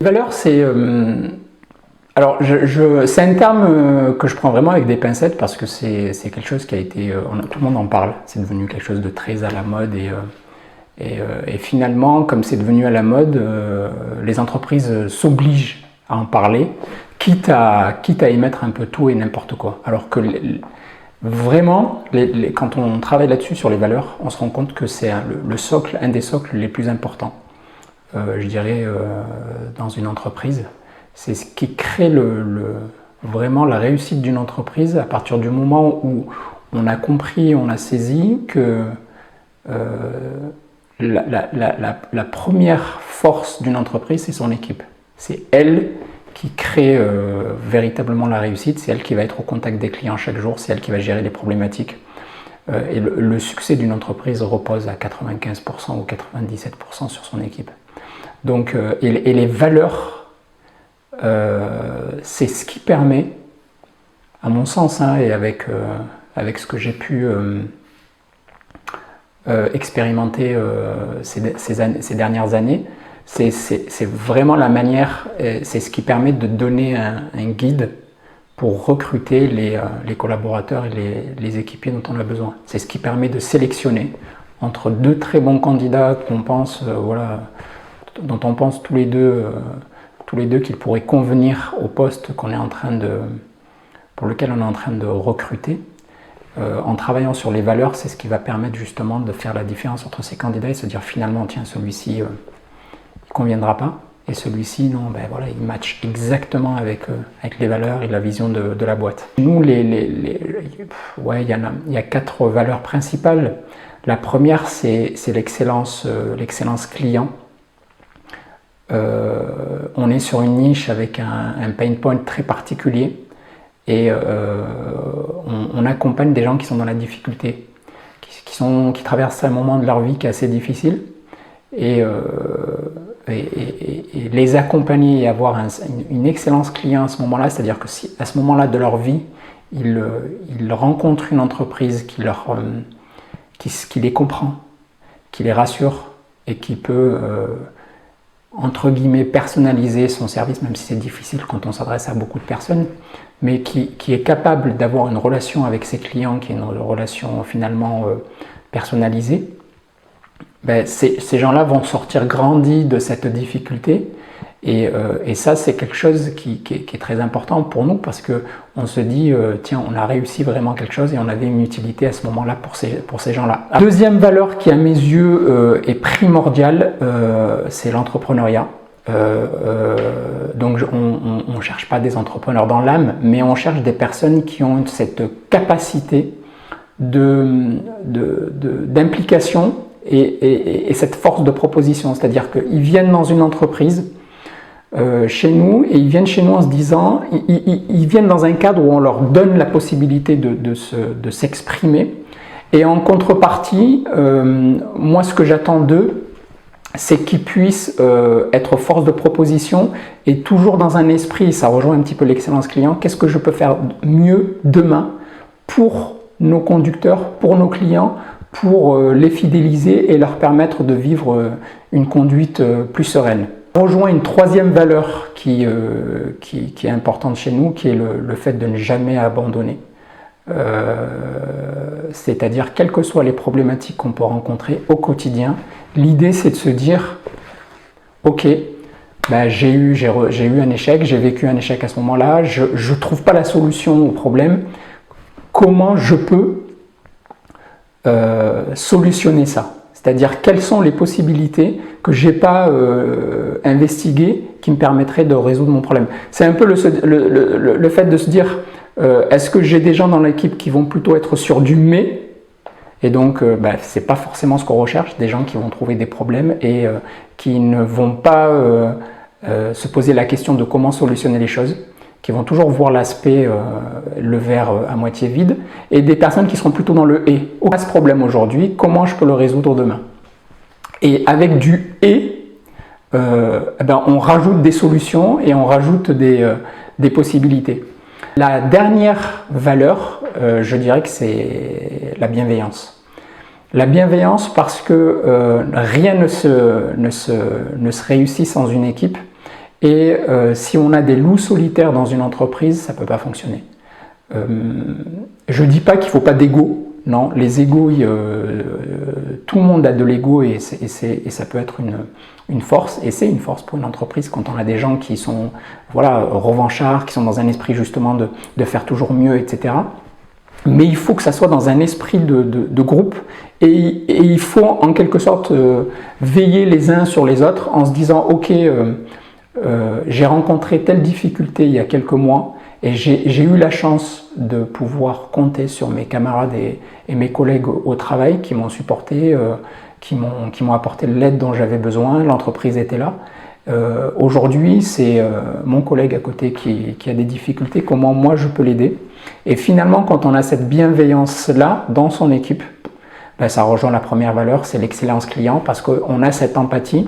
Valeur, c'est alors c'est un terme que je prends vraiment avec des pincettes parce que c'est quelque chose qui a été, tout le monde en parle, c'est devenu quelque chose de très à la mode et finalement, comme c'est devenu à la mode, les entreprises s'obligent à en parler, quitte à y mettre un peu tout et n'importe quoi. Alors que vraiment, quand on travaille là-dessus sur les valeurs, on se rend compte que c'est le socle, un des socles les plus importants, je dirais, dans une entreprise. C'est ce qui crée vraiment la réussite d'une entreprise à partir du moment où on a compris, on a saisi que la première force d'une entreprise, c'est son équipe. C'est elle qui crée véritablement la réussite, c'est elle qui va être au contact des clients chaque jour, c'est elle qui va gérer les problématiques. Et le succès d'une entreprise repose à 95% ou 97% sur son équipe. Donc, et les valeurs, c'est ce qui permet, à mon sens, hein, et avec ce que j'ai pu expérimenter ces dernières années, c'est vraiment la manière, c'est ce qui permet de donner un guide pour recruter les collaborateurs et les équipiers dont on a besoin. C'est ce qui permet de sélectionner entre deux très bons candidats qu'on pense, dont on pense tous les deux qu'ils pourraient convenir au poste pour lequel on est en train de recruter. En travaillant sur les valeurs, c'est ce qui va permettre justement de faire la différence entre ces candidats et se dire finalement, tiens, celui-ci, il ne conviendra pas, et celui-ci, non, ben voilà, il match exactement avec les valeurs et la vision de la boîte. Nous, il y a 4 valeurs principales. La première, c'est l'excellence client. On est sur une niche avec un pain point très particulier. Et on accompagne des gens qui sont dans la difficulté, qui traversent un moment de leur vie qui est assez difficile, et les accompagner et avoir une excellence client à ce moment-là, c'est-à-dire que si à ce moment-là de leur vie, ils rencontrent une entreprise qui les comprend, qui les rassure et qui peut entre guillemets personnaliser son service, même si c'est difficile quand on s'adresse à beaucoup de personnes, mais qui est capable d'avoir une relation avec ses clients, qui est une relation finalement personnalisée, ben ces gens-là vont sortir grandis de cette difficulté. Et ça, c'est quelque chose qui est très important pour nous parce qu'on se dit, tiens, on a réussi vraiment quelque chose et on avait une utilité à ce moment-là pour ces gens-là. La deuxième valeur qui, à mes yeux, est primordiale, c'est l'entrepreneuriat. Donc, on ne cherche pas des entrepreneurs dans l'âme, mais on cherche des personnes qui ont cette capacité d'implication et cette force de proposition. C'est-à-dire qu'ils viennent dans une entreprise, chez nous, et ils viennent chez nous en se disant, ils viennent dans un cadre où on leur donne la possibilité de s'exprimer, et en contrepartie, moi ce que j'attends d'eux, c'est qu'ils puissent être force de proposition et toujours dans un esprit, ça rejoint un petit peu l'excellence client, qu'est-ce que je peux faire mieux demain pour nos conducteurs, pour nos clients, pour les fidéliser et leur permettre de vivre une conduite plus sereine. Rejoint une troisième valeur qui est importante chez nous, qui est le fait de ne jamais abandonner. C'est-à-dire, quelles que soient les problématiques qu'on peut rencontrer au quotidien, l'idée c'est de se dire, ok, ben, j'ai eu un échec, j'ai vécu un échec à ce moment-là, je ne trouve pas la solution au problème, comment je peux solutionner ça? C'est-à-dire, quelles sont les possibilités que je n'ai pas investiguées qui me permettraient de résoudre mon problème. C'est un peu le fait de se dire, est-ce que j'ai des gens dans l'équipe qui vont plutôt être sur du mais, et donc ce n'est pas forcément ce qu'on recherche, des gens qui vont trouver des problèmes et qui ne vont pas se poser la question de comment solutionner les choses, qui vont toujours voir l'aspect, le verre à moitié vide, et des personnes qui seront plutôt dans le « et ». On a ce problème aujourd'hui, comment je peux le résoudre demain? Et avec du « et », on rajoute des solutions et on rajoute des possibilités. La dernière valeur, je dirais que c'est la bienveillance. La bienveillance parce que rien ne se réussit sans une équipe. Et si on a des loups solitaires dans une entreprise, ça ne peut pas fonctionner. Je ne dis pas qu'il ne faut pas d'ego. Non, les égos, tout le monde a de l'ego et ça peut être une force. Et c'est une force pour une entreprise quand on a des gens qui sont revanchards, qui sont dans un esprit justement de faire toujours mieux, etc. Mais il faut que ça soit dans un esprit de groupe et il faut en quelque sorte veiller les uns sur les autres en se disant « Ok, j'ai rencontré telle difficulté il y a quelques mois et j'ai eu la chance de pouvoir compter sur mes camarades et mes collègues au travail qui m'ont supporté, qui m'ont apporté l'aide dont j'avais besoin, l'entreprise était là. Aujourd'hui, c'est mon collègue à côté qui a des difficultés, comment moi je peux l'aider. Et finalement, quand on a cette bienveillance-là dans son équipe, ben, ça rejoint la première valeur, c'est l'excellence client, parce qu'on a cette empathie